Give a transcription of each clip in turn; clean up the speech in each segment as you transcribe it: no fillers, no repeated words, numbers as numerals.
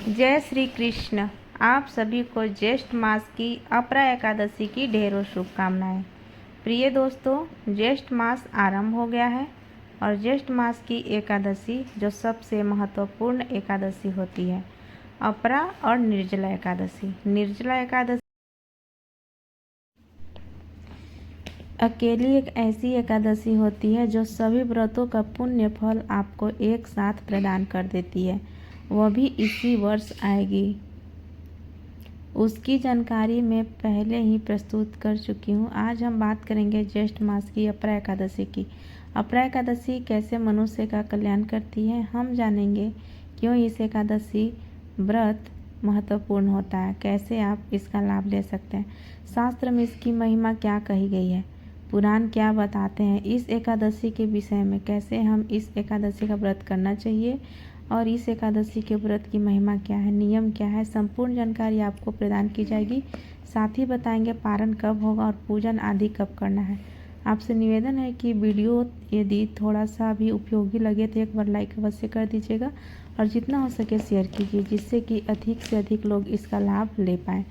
जय श्री कृष्ण। आप सभी को ज्येष्ठ मास की अपरा एकादशी की ढेरों शुभकामनाएं। प्रिय दोस्तों, ज्येष्ठ मास आरंभ हो गया है और ज्येष्ठ मास की एकादशी जो सबसे महत्वपूर्ण एकादशी होती है, अपरा और निर्जला एकादशी। निर्जला एकादशी अकेली एक ऐसी एकादशी होती है जो सभी व्रतों का पुण्य फल आपको एक साथ प्रदान कर देती है, वह भी इसी वर्ष आएगी। उसकी जानकारी मैं पहले ही प्रस्तुत कर चुकी हूँ। आज हम बात करेंगे ज्येष्ठ मास की अपरा एकादशी की। अपरा एकादशी कैसे मनुष्य का कल्याण करती है, हम जानेंगे क्यों इस एकादशी व्रत महत्वपूर्ण होता है, कैसे आप इसका लाभ ले सकते हैं, शास्त्र में इसकी महिमा क्या कही गई है, पुराण क्या बताते हैं इस एकादशी के विषय में, कैसे हम इस एकादशी का व्रत करना चाहिए और इस एकादशी के व्रत की महिमा क्या है, नियम क्या है, संपूर्ण जानकारी आपको प्रदान की जाएगी। साथ ही बताएंगे पारण कब होगा और पूजन आदि कब करना है। आपसे निवेदन है कि वीडियो यदि थोड़ा सा भी उपयोगी लगे तो एक बार लाइक अवश्य कर दीजिएगा और जितना हो सके शेयर कीजिए, जिससे कि अधिक से अधिक लोग इसका लाभ ले पाएँ।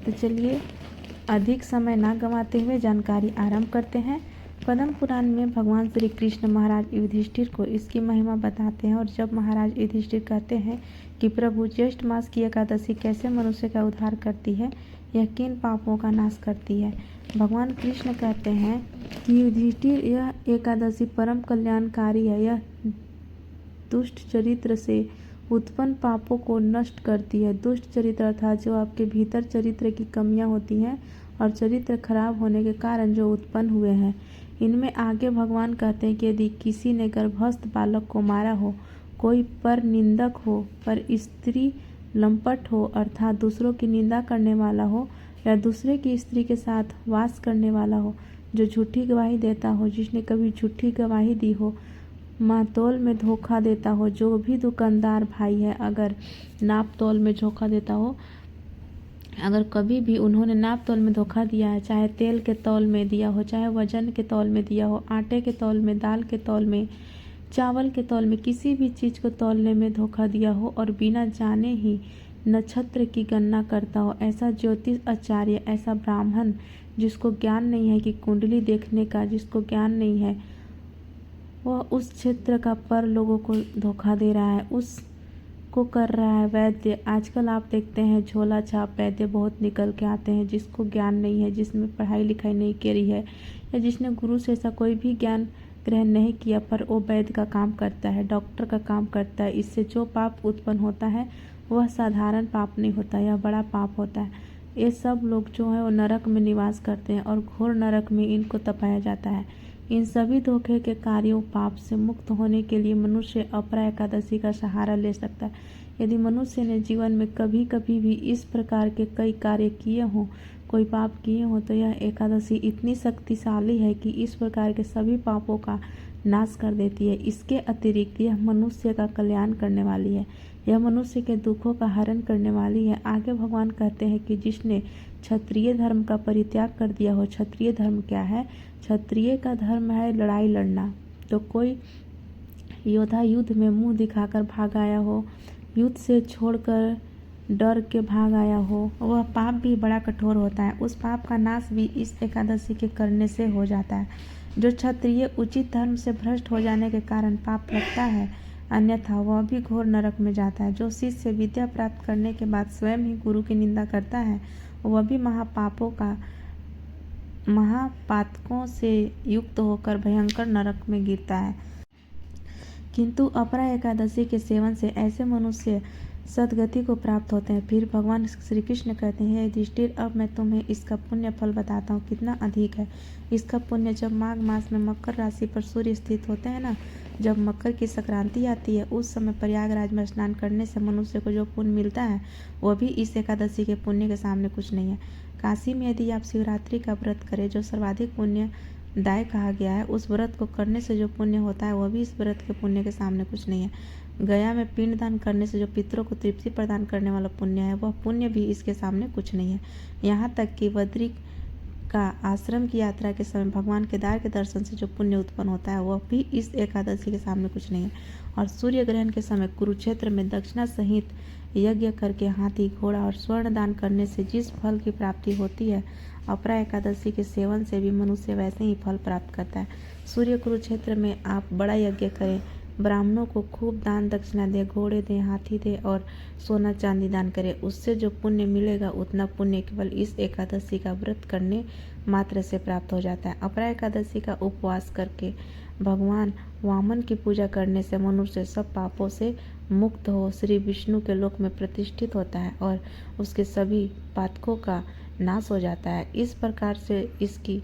तो चलिए अधिक समय ना गंवाते हुए जानकारी आरंभ करते हैं। पद्म पुराण में भगवान श्री कृष्ण महाराज युधिष्ठिर को इसकी महिमा बताते हैं और जब महाराज युधिष्ठिर कहते हैं कि प्रभु, ज्येष्ठ मास की एकादशी कैसे मनुष्य का उद्धार करती है, यह किन पापों का नाश करती है, भगवान कृष्ण कहते हैं कि युधिष्ठिर, यह एकादशी परम कल्याणकारी है। यह दुष्ट चरित्र से उत्पन्न पापों को नष्ट करती है। दुष्ट चरित्र अर्थात जो आपके भीतर चरित्र की कमियां होती हैं और चरित्र खराब होने के कारण जो उत्पन्न हुए हैं, इनमें आगे भगवान कहते हैं कि यदि किसी ने गर्भस्थ बालक को मारा हो, कोई पर निंदक हो, पर स्त्री लंपट हो अर्थात दूसरों की निंदा करने वाला हो, या दूसरे की स्त्री के साथ वास करने वाला हो, जो झूठी गवाही देता हो, जिसने कभी झूठी गवाही दी हो, मातोल में धोखा देता हो, जो भी दुकानदार भाई है अगर नाप तोल में धोखा देता हो, अगर कभी भी उन्होंने नाप तोल में धोखा दिया है, चाहे तेल के तौल में दिया हो, चाहे वजन के तौल में दिया हो, आटे के तौल में, दाल के तौल में, चावल के तौल में, किसी भी चीज़ को तौलने में धोखा दिया हो और बिना जाने ही नक्षत्र की गणना करता हो, ऐसा ज्योतिष आचार्य, ऐसा ब्राह्मण जिसको ज्ञान नहीं है कि कुंडली देखने का, जिसको ज्ञान नहीं है, वह उस क्षेत्र का पर लोगों को धोखा दे रहा है, उसको कर रहा है वैद्य। आजकल आप देखते हैं झोला छाप वैद्य बहुत निकल के आते हैं, जिसको ज्ञान नहीं है, जिसमें पढ़ाई लिखाई नहीं करी है या जिसने गुरु से ऐसा कोई भी ज्ञान ग्रहण नहीं किया, पर वो वैद्य का काम करता है, डॉक्टर का काम करता है। इससे जो पाप उत्पन्न होता है वह साधारण पाप नहीं होता, यह बड़ा पाप होता है। ये सब लोग जो है वो नरक में निवास करते हैं और घोर नरक में इनको तपाया जाता है। इन सभी धोखे के कार्यों पाप से मुक्त होने के लिए मनुष्य अपरा एकादशी का सहारा ले सकता है। यदि मनुष्य ने जीवन में कभी कभी भी इस प्रकार के कई कार्य किए हों, कोई पाप किए हों, तो यह एकादशी इतनी शक्तिशाली है कि इस प्रकार के सभी पापों का नाश कर देती है। इसके अतिरिक्त यह मनुष्य का कल्याण करने वाली है, यह मनुष्य के दुखों का हरण करने वाली है। आगे भगवान कहते हैं कि जिसने क्षत्रिय धर्म का परित्याग कर दिया हो, क्षत्रिय धर्म क्या है? क्षत्रिय का धर्म है लड़ाई लड़ना। तो कोई योद्धा युद्ध में मुंह दिखाकर भाग आया हो, युद्ध से छोड़कर डर के भाग आया हो, वह पाप भी बड़ा कठोर होता है। उस पाप का नाश भी इस एकादशी के करने से हो जाता है। जो क्षत्रिय उचित धर्म से भ्रष्ट हो जाने के कारण पाप लगता है, अन्यथा वह भी घोर नरक में जाता है। जो शिष्य विद्या प्राप्त करने के बाद स्वयं ही गुरु की निंदा करता है, वह भी महापातकों से युक्त होकर भयंकर नरक में गिरता है। किंतु अपरा एकादशी के सेवन से ऐसे मनुष्य सद्गति को प्राप्त होते हैं। फिर भगवान श्री कृष्ण कहते हैं, युधिष्ठिर, अब मैं तुम्हें इसका पुण्य फल बताता हूँ कितना अधिक है इसका पुण्य। जब माघ मास में मकर राशि पर सूर्य स्थित होते हैं ना, जब मकर की संक्रांति आती है, उस समय प्रयागराज में स्नान करने से मनुष्य को जो पुण्य मिलता है वह भी इस एकादशी के पुण्य के सामने कुछ नहीं है। काशी में यदि आप शिवरात्रि का व्रत करें, जो सर्वाधिक पुण्य दाय कहा गया है, उस व्रत को करने से जो पुण्य होता है वह भी इस व्रत के पुण्य के सामने कुछ नहीं है। गया में पिंडदान करने से जो पितरों को तृप्ति प्रदान करने वाला पुण्य है, वह पुण्य भी इसके सामने कुछ नहीं है। यहाँ तक कि का आश्रम की यात्रा के समय भगवान केदार के दर्शन से जो पुण्य उत्पन्न होता है वह भी इस एकादशी के सामने कुछ नहीं है। और सूर्य ग्रहण के समय कुरुक्षेत्र में दक्षिणा सहित यज्ञ करके हाथी घोड़ा और स्वर्ण दान करने से जिस फल की प्राप्ति होती है, अपरा एकादशी के सेवन से भी मनुष्य वैसे ही फल प्राप्त करता है। सूर्य कुरुक्षेत्र में आप बड़ा यज्ञ करें, ब्राह्मणों को खूब दान दक्षिणा दे, घोड़े दें, हाथी दे और सोना चांदी दान करें। उससे जो पुण्य मिलेगा उतना पुण्य केवल इस एकादशी का व्रत करने मात्र से प्राप्त हो जाता है। अपरा एकादशी का उपवास करके भगवान वामन की पूजा करने से मनुष्य सब पापों से मुक्त हो श्री विष्णु के लोक में प्रतिष्ठित होता है और उसके सभी पातकों का नाश हो जाता है। इस प्रकार से इसकी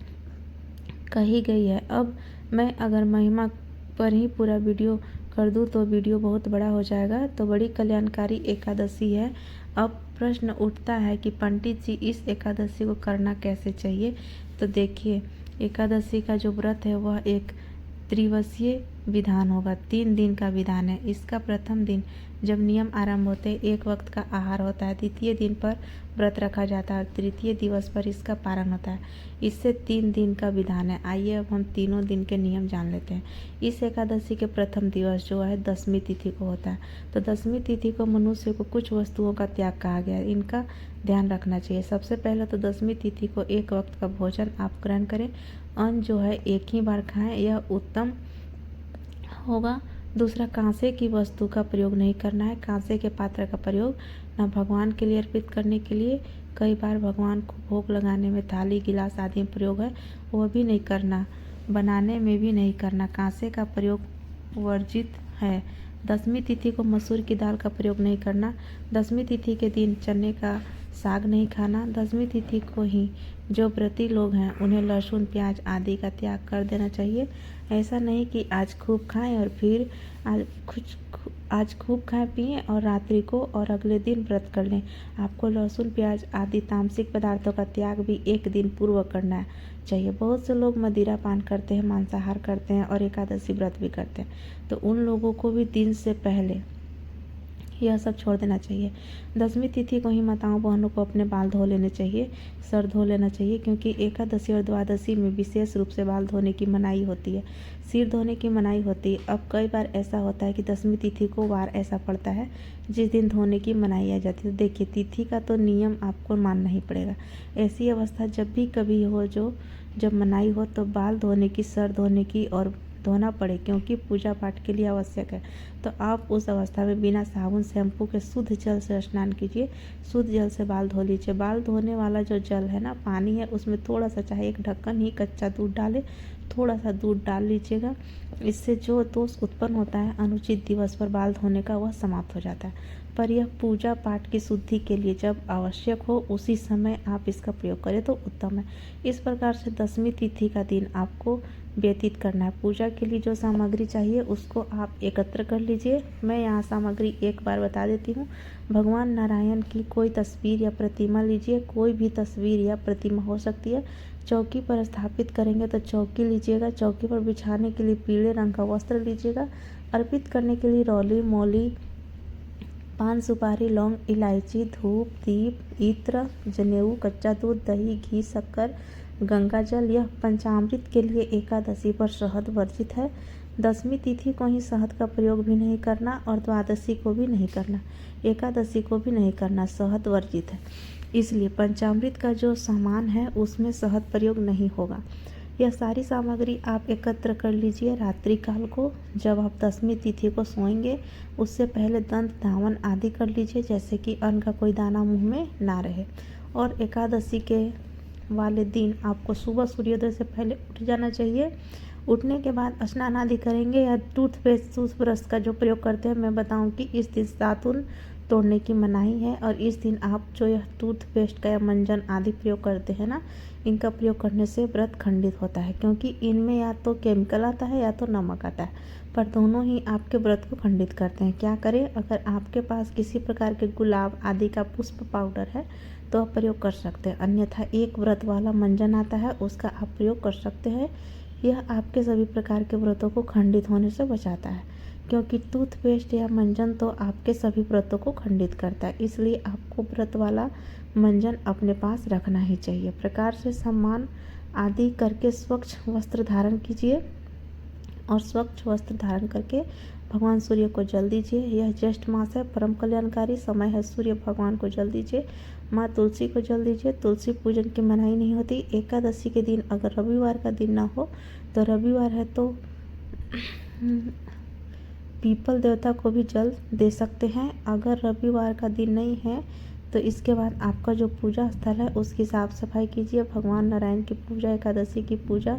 कही गई है। अब मैं अगर महिमा पर ही पूरा वीडियो कर दूं तो वीडियो बहुत बड़ा हो जाएगा। तो बड़ी कल्याणकारी एकादशी है। अब प्रश्न उठता है कि पंडित जी इस एकादशी को करना कैसे चाहिए। तो देखिए, एकादशी का जो व्रत है वह एक त्रिवसीय विधान होगा, 3 दिन का विधान है। इसका प्रथम दिन जब नियम आरंभ होते हैं 1 वक्त का आहार होता है, द्वितीय दिन पर व्रत रखा जाता है और तृतीय दिवस पर इसका पारण होता है। इससे 3 दिन का विधान है। आइए अब हम तीनों दिन के नियम जान लेते हैं। इस एकादशी के प्रथम दिवस जो है 10वीं तिथि को होता है। तो 10वीं तिथि को मनुष्य को कुछ वस्तुओं का त्याग कहा गया है, इनका ध्यान रखना चाहिए। सबसे पहले तो 10वीं तिथि को 1 वक्त का भोजन आप ग्रहण करें। अन्न जो है एक ही बार खाएं, यह उत्तम होगा। दूसरा, कांसे की वस्तु का प्रयोग नहीं करना है। कांसे के पात्र का प्रयोग न भगवान के लिए अर्पित करने के लिए, कई बार भगवान को भोग लगाने में थाली गिलास आदि प्रयोग है वह भी नहीं करना, बनाने में भी नहीं करना। कांसे का प्रयोग वर्जित है। 10वीं तिथि को मसूर की दाल का प्रयोग नहीं करना। 10वीं तिथि के दिन चने का साग नहीं खाना। 10वीं तिथि को ही जो व्रती लोग हैं उन्हें लहसुन प्याज आदि का त्याग कर देना चाहिए। ऐसा नहीं कि आज खूब खाएं और फिर आज खूब खाएं पिएं और रात्रि को और अगले दिन व्रत कर लें। आपको लहसुन प्याज आदि तामसिक पदार्थों का त्याग भी 1 दिन पूर्व करना चाहिए। बहुत से लोग मदिरा पान करते हैं, मांसाहार करते हैं और एकादशी व्रत भी करते हैं। तो उन लोगों को भी दिन से पहले यह सब छोड़ देना चाहिए। 10वीं तिथि को ही माताओं बहनों को अपने बाल धो लेने चाहिए, सर धो लेना चाहिए, क्योंकि एकादशी और द्वादशी में विशेष रूप से बाल धोने की मनाही होती है, सिर धोने की मनाही होती है। अब कई बार ऐसा होता है कि 10वीं तिथि को वार ऐसा पड़ता है जिस दिन धोने की मनाही आ जाती है। तो देखिए, तिथि का तो नियम आपको मानना ही पड़ेगा। ऐसी अवस्था जब भी कभी हो जब मनाही हो तो बाल धोने की, सर धोने की और धोना पड़े, क्योंकि पूजा पाठ के लिए आवश्यक है। तो आप उस अवस्था में बिना साबुन शैम्पू के शुद्ध जल से स्नान कीजिए, शुद्ध जल से बाल धो लीजिए। बाल धोने वाला जो जल है ना, पानी है, उसमें थोड़ा सा, चाहे 1 ढक्कन ही कच्चा दूध डालें, थोड़ा सा दूध डाल लीजिएगा। इससे जो दोष उत्पन्न होता है अनुचित दिवस पर बाल धोने का, वह समाप्त हो जाता है। पर यह पूजा पाठ की शुद्धि के लिए जब आवश्यक हो उसी समय आप इसका प्रयोग करें तो उत्तम है। इस प्रकार से 10वीं तिथि का दिन आपको व्यतीत करना है। पूजा के लिए जो सामग्री चाहिए उसको आप एकत्र कर लीजिए। मैं यहाँ सामग्री एक बार बता देती हूँ। भगवान नारायण की कोई तस्वीर या प्रतिमा लीजिए, कोई भी तस्वीर या प्रतिमा हो सकती है। चौकी पर स्थापित करेंगे तो चौकी लीजिएगा। चौकी पर बिछाने के लिए पीले रंग का वस्त्र लीजिएगा। अर्पित करने के लिए रौली, मौली, पान, सुपारी, लौंग, इलायची, धूप, दीप, इत्र, जनेऊ, कच्चा दूध, दही, घी, शक्कर, गंगा जल। यह पंचामृत के लिए एकादशी पर शहद वर्जित है। 10वीं तिथि को ही शहद का प्रयोग भी नहीं करना और द्वादशी को भी नहीं करना, एकादशी को भी नहीं करना, शहद वर्जित है। इसलिए पंचामृत का जो सामान है उसमें शहद प्रयोग नहीं होगा। यह सारी सामग्री आप एकत्र कर लीजिए। रात्रि काल को जब आप 10वीं तिथि को सोएंगे उससे पहले दंत धावन आदि कर लीजिए, जैसे कि अन्न का कोई दाना मुंह में ना रहे। और एकादशी के वाले दिन आपको सुबह सूर्योदय से पहले उठ जाना चाहिए। उठने के बाद स्नान आदि करेंगे या टूथपेस्ट, टूथब्रश का जो प्रयोग करते हैं, मैं बताऊं कि इस दिन दातुन तोड़ने की मनाही है। और इस दिन आप जो यह टूथपेस्ट का या मंजन आदि प्रयोग करते हैं ना, इनका प्रयोग करने से व्रत खंडित होता है, क्योंकि इनमें या तो केमिकल आता है या तो नमक आता है, पर दोनों ही आपके व्रत को खंडित करते हैं। क्या करें, अगर आपके पास किसी प्रकार के गुलाब आदि का पुष्प पाउडर है तो आप प्रयोग कर सकते हैं, अन्यथा एक व्रत वाला मंजन आता है उसका आप प्रयोग कर सकते हैं। यह आपके सभी प्रकार के व्रतों को खंडित होने से बचाता है, क्योंकि टूथपेस्ट या मंजन तो आपके सभी व्रतों को खंडित करता है। इसलिए आपको व्रत वाला मंजन अपने पास रखना ही चाहिए। प्रकार से सम्मान आदि करके स्वच्छ वस्त्र धारण कीजिए और स्वच्छ वस्त्र धारण करके भगवान सूर्य को जल दीजिए। यह ज्येष्ठ मास है, परम कल्याणकारी समय है। सूर्य भगवान को जल दीजिए। माँ तुलसी को जल दीजिए। तुलसी पूजन की मनाही नहीं होती। एकादशी के दिन अगर रविवार का दिन ना हो तो रविवार है तो पीपल देवता को भी जल दे सकते हैं। अगर रविवार का दिन नहीं है तो इसके बाद आपका जो पूजा स्थल है उसकी साफ सफाई कीजिए। भगवान नारायण की पूजा, एकादशी की पूजा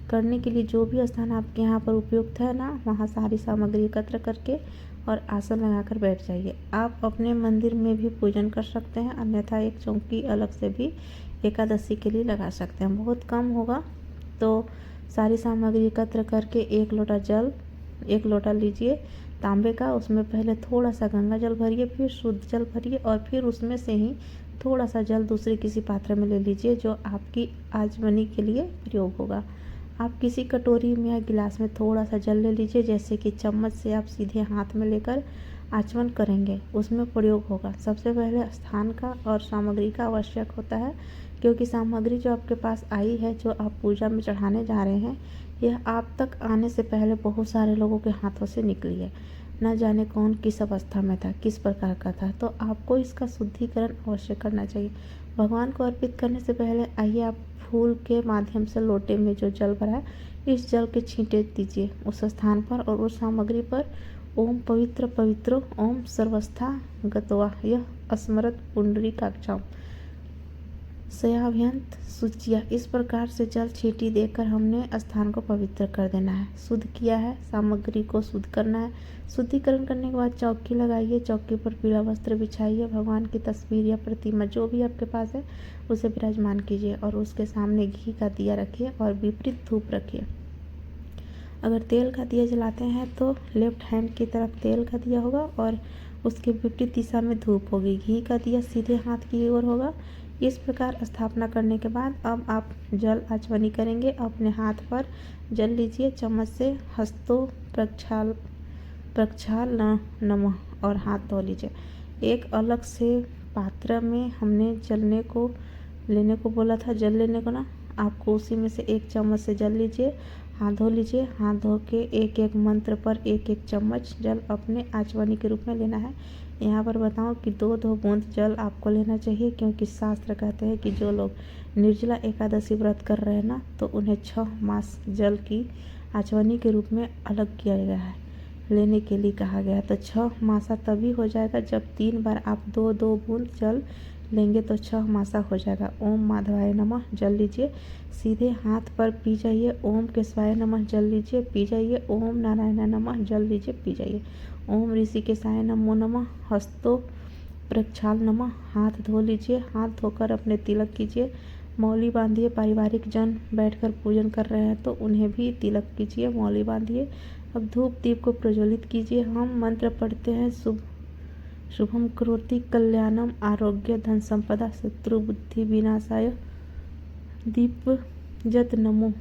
करने के लिए जो भी स्थान आपके यहाँ पर उपयुक्त है ना, वहाँ सारी सामग्री एकत्र करके और आसन लगाकर बैठ जाइए। आप अपने मंदिर में भी पूजन कर सकते हैं, अन्यथा एक चौकी अलग से भी एकादशी के लिए लगा सकते हैं। बहुत कम होगा तो सारी सामग्री एकत्र करके एक लोटा लीजिए तांबे का। उसमें पहले थोड़ा सा गंगा जल भरिए, फिर शुद्ध जल भरिए और फिर उसमें से ही थोड़ा सा जल दूसरे किसी पात्र में ले लीजिए जो आपकी आचमनी के लिए प्रयोग होगा। आप किसी कटोरी में या गिलास में थोड़ा सा जल ले लीजिए, जैसे कि चम्मच से आप सीधे हाथ में लेकर आचमन करेंगे उसमें प्रयोग होगा। सबसे पहले स्थान का और सामग्री का आवश्यक होता है, क्योंकि सामग्री जो आपके पास आई है, जो आप पूजा में चढ़ाने जा रहे हैं, यह आप तक आने से पहले बहुत सारे लोगों के हाथों से निकली है। न जाने कौन किस अवस्था में था, किस प्रकार का था, तो आपको इसका शुद्धिकरण अवश्य करना चाहिए। भगवान को अर्पित करने से पहले आइए आप फूल के माध्यम से लोटे में जो जल भरा है, इस जल के छींटे दीजिए उस स्थान पर और उस सामग्री पर। ओम पवित्र पवित्रो ओम सर्वस्था गतवा यह स्मरत पुंडरीकाक्षाम सयाभ्यंत सुचिया। इस प्रकार से जल छींटी देकर हमने स्थान को पवित्र कर देना है, शुद्ध किया है, सामग्री को शुद्ध करना है। शुद्धिकरण करने के बाद चौकी लगाइए, चौकी पर पीला वस्त्र बिछाइए, भगवान की तस्वीर या प्रतिमा जो भी आपके पास है उसे विराजमान कीजिए और उसके सामने घी का दिया रखिए और विपरीत धूप रखिए। अगर तेल का दिया जलाते हैं तो लेफ्ट हैंड की तरफ तेल का दिया होगा और उसके विपरीत दिशा में धूप होगी। घी का दिया सीधे हाथ की ओर होगा। इस प्रकार स्थापना करने के बाद अब आप जल आचमनी करेंगे। अपने हाथ पर जल लीजिए, चम्मच से हस्तो प्रक्षाल नमः और हाथ धो लीजिए। एक अलग से पात्र में हमने लेने को बोला था, जल लेने को ना, आपको उसी में से एक चम्मच से जल लीजिए, हाथ धो लीजिए। हाथ धो के एक एक मंत्र पर एक एक चम्मच जल अपने आचमनी के रूप में लेना है। यहाँ पर बताऊँ कि 2-2 बूंद जल आपको लेना चाहिए, क्योंकि शास्त्र कहते हैं कि जो लोग निर्जला एकादशी व्रत कर रहे हैं ना, तो उन्हें 6 मास जल की आचमनी के रूप में अलग किया गया है, लेने के लिए कहा गया है। तो 6 मासा तभी हो जाएगा जब 3 बार आप 2-2 बूंद जल लेंगे तो 6 मासा हो जाएगा। ओम माधवाय नमः जल लीजिए, सीधे हाथ पर पी जाइए। ओम केशवाय नमः जल लीजिए, पी जाइए। ओम नारायण नमः जल लीजिए, पी जाइए। ओम ऋषिकेशाय नमो नमः हस्तो प्रक्षाल नमः। हाथ धो लीजिए, हाथ धोकर अपने तिलक कीजिए, मौली बांधिए। पारिवारिक जन बैठकर पूजन कर रहे हैं तो उन्हें भी तिलक कीजिए, मौली बांधिए। अब धूप दीप को प्रज्वलित कीजिए। हम मंत्र पढ़ते हैं, शुभम करोति कल्याणम आरोग्य धन संपदा शत्रु बुद्धि विनाशाय दीप जत नमो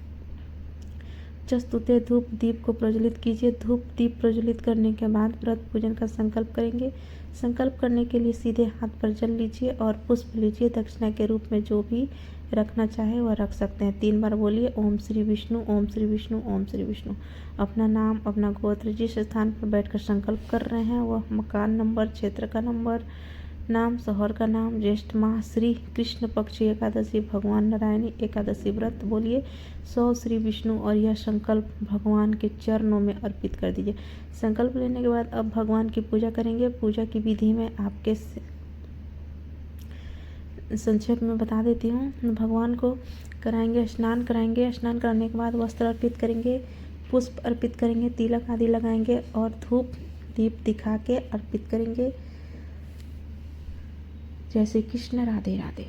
चस्तुते। धूप दीप को प्रज्वलित कीजिए। धूप दीप प्रज्वलित करने के बाद व्रत पूजन का संकल्प करेंगे। संकल्प करने के लिए सीधे हाथ पर जल लीजिए और पुष्प लीजिए। दक्षिणा के रूप में जो भी रखना चाहे वह रख सकते हैं। 3 बार बोलिए ओम श्री विष्णु, ओम श्री विष्णु, ओम श्री विष्णु। अपना नाम, अपना गोत्र, जिस स्थान पर बैठकर संकल्प कर रहे हैं वह मकान नंबर, क्षेत्र का नंबर, नाम, शहर का नाम, ज्येष्ठ माह, श्री कृष्ण पक्ष एकादशी, भगवान नारायणी एकादशी व्रत बोलिए 100 श्री विष्णु और यह संकल्प भगवान के चरणों में अर्पित कर दीजिए। संकल्प लेने के बाद अब भगवान की पूजा करेंगे। पूजा की विधि में आपके संक्षेप में बता देती हूँ। भगवान को कराएंगे, स्नान कराएंगे। स्नान कराने के बाद वस्त्र अर्पित करेंगे, पुष्प अर्पित करेंगे, तिलक आदि लगाएंगे और धूप दीप दिखा के अर्पित करेंगे। जय श्री कृष्ण, राधे राधे।